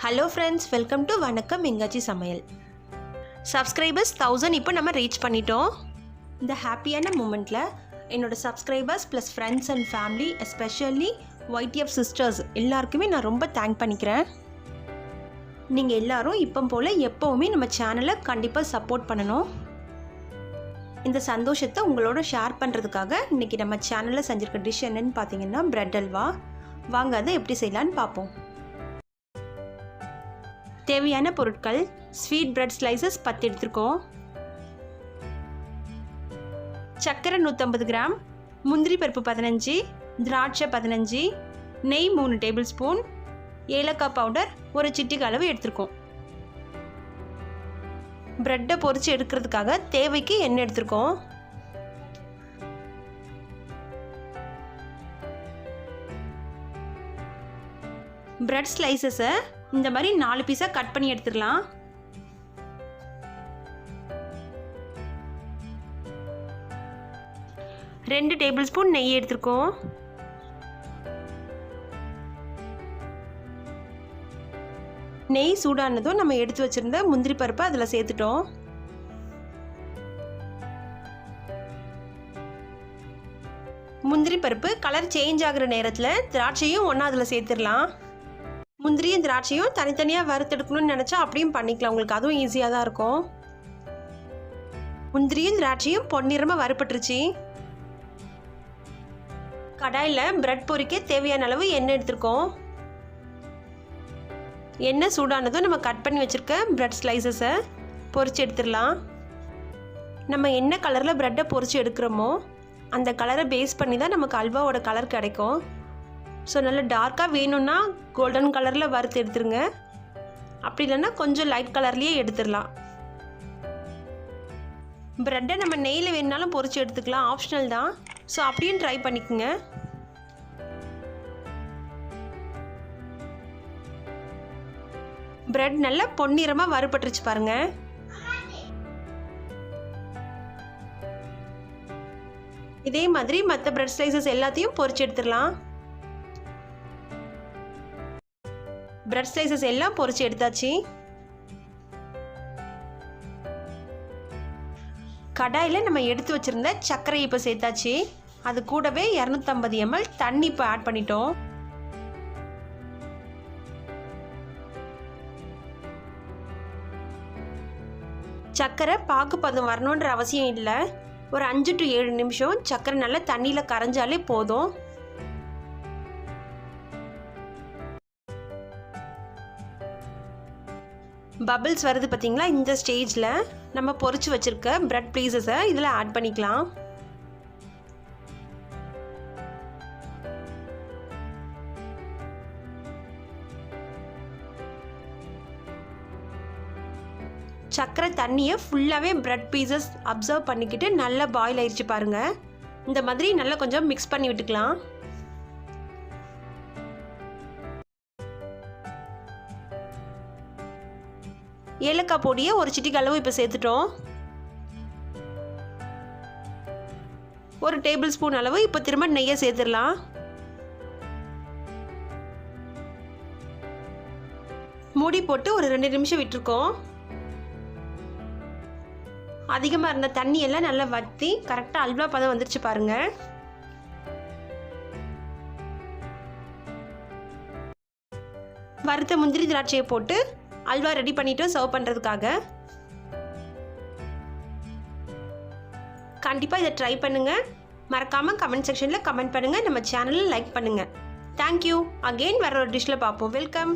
Hello friends, welcome to வணக்கம் எங்காச்சி சமையல். Subscribers 1000 இப்போ நம்ம ரீச் பண்ணிட்டோம். இந்த ஹாப்பியான மூமெண்ட்டில் என்னோடய subscribers plus friends and family, especially YTF sisters எல்லாருக்குமே நான் ரொம்ப தேங்க் பண்ணிக்கிறேன். நீங்கள் எல்லோரும் இப்போ போல் எப்போவுமே நம்ம சேனலை கண்டிப்பாக சப்போர்ட் பண்ணணும். இந்த சந்தோஷத்தை உங்களோட ஷேர் பண்ணுறதுக்காக இன்றைக்கி நம்ம சேனலில் செஞ்சுருக்க டிஷ் என்னென்னு பார்த்தீங்கன்னா பிரெட் அல்வா. வாங்க அதை எப்படி செய்யலான்னு பார்ப்போம். தேவையான பொருட்கள்: ஸ்வீட் பிரெட் ஸ்லைசஸ் 10 எடுத்துருக்கோம், சர்க்கரை 150 கிராம், முந்திரி பருப்பு 15, திராட்சை 15, நெய் 3 டேபிள் ஸ்பூன், ஏலக்காய் பவுடர் ஒரு சிட்டிகை அளவு எடுத்துருக்கோம். பிரெட்டை பொரித்து எடுக்கிறதுக்காக தேவைக்கு எண்ணெய் எடுத்துருக்கோம். பிரெட் ஸ்லைசஸை இந்த மாதிரி 4 பீஸாக கட் பண்ணி எடுத்துடலாம். ரெண்டு டேபிள் ஸ்பூன் நெய் எடுத்துருக்கோம். நெய் சூடானதும் நம்ம எடுத்து வச்சிருந்த முந்திரி பருப்பை அதில் சேர்த்துட்டோம். முந்திரி பருப்பு கலர் சேஞ்ச் ஆகிற நேரத்தில் திராட்சையும் ஒன்றா அதில் சேர்த்துடலாம். முந்திரியும் திராட்சையும் தனித்தனியாக வறுத்தெடுக்கணும்னு நினச்சா அப்படியும் பண்ணிக்கலாம், உங்களுக்கு அதுவும் ஈஸியாக தான் இருக்கும். முந்திரியும் திராட்சையும் பொன்னிறமாக வறுப்பட்டுருச்சு. கடாயில் பிரெட் பொரிக்க தேவையான அளவு எண்ணெய் எடுத்துருக்கோம். எண்ணெய் சூடானதும் நம்ம கட் பண்ணி வச்சுருக்க பிரெட் ஸ்லைசஸை பொரித்து எடுத்துடலாம். நம்ம என்ன கலரில் பிரெட்டை பொரித்து எடுக்கிறோமோ அந்த கலரை பேஸ் பண்ணி தான் நமக்கு அல்வாவோட கலர் கிடைக்கும். ஸோ நல்லா டார்க்காக வேணும்னா கோல்டன் கலரில் வறுத்து எடுத்துருங்க, அப்படி இல்லைன்னா கொஞ்சம் லைட் கலர்லேயே எடுத்துடலாம். ப்ரெட்டை நம்ம நெய்யில் வேணுனாலும் பொரித்து எடுத்துக்கலாம், ஆப்ஷனல் தான். ஸோ அப்படியும் ட்ரை பண்ணிக்கோங்க. ப்ரெட் நல்லா பொன்னிறமாக வறுபட்டுருச்சு பாருங்கள். இதே மாதிரி மற்ற ப்ரெட் ஸ்லைசஸ் எல்லாத்தையும் பொரித்து எடுத்துடலாம். பிரெட் ஸ்லைசஸ் எல்லாம் பொரிச்சு எடுத்தாச்சு. கடாயில் நம்ம எடுத்து வச்சிருந்த சர்க்கரை இப்போ சேர்த்தாச்சு. அது கூடவே 250 ml தண்ணி இப்போ ஆட் பண்ணிட்டோம். சர்க்கரை பாகு பதம் வரணுன்ற அவசியம் இல்லை. ஒரு 5 to 7 நிமிஷம் சர்க்கரை நல்லா தண்ணியில் கரைஞ்சாலே போதும். பபிள்ஸ் வருது பார்த்தீங்களா? இந்த ஸ்டேஜில் நம்ம பொரிச்சு வச்சுருக்க பிரெட் பீசஸை இதில் ஆட் பண்ணிக்கலாம். சர்க்கரை தண்ணியை ஃபுல்லாகவே பிரெட் பீசஸ் அப்சர்வ் பண்ணிக்கிட்டு நல்லா பாயில் ஆயிடுச்சு பாருங்கள். இந்த மாதிரி நல்லா கொஞ்சம் மிக்ஸ் பண்ணி விட்டுக்கலாம். ஏலக்காய் பொடியை ஒரு சிட்டிகை அளவு இப்போ சேர்த்துட்டோம். ஒரு டேபிள் ஸ்பூன் அளவு இப்போ திரும்ப நெய்யை சேர்த்துடலாம். மூடி போட்டு ஒரு 2 நிமிஷம் விட்டுருக்கோம். அதிகமாக இருந்த தண்ணி எல்லாம் நல்லா வற்றி கரெக்டாக அல்வா பதம் வந்துருச்சு பாருங்க. வறுத்த முந்திரி திராட்சையை போட்டு அல்வா ரெடி பண்ணிட்டு சர்வ் பண்ணுறதுக்காக. கண்டிப்பாக இதை ட்ரை பண்ணுங்கள். மறக்காமல் கமெண்ட் செக்ஷனில் கமெண்ட் பண்ணுங்கள். நம்ம சேனலில் லைக் பண்ணுங்கள். தேங்க்யூ. அகெயின் வேற ஒரு டிஷ்ஷில் பார்ப்போம். வெல்கம்.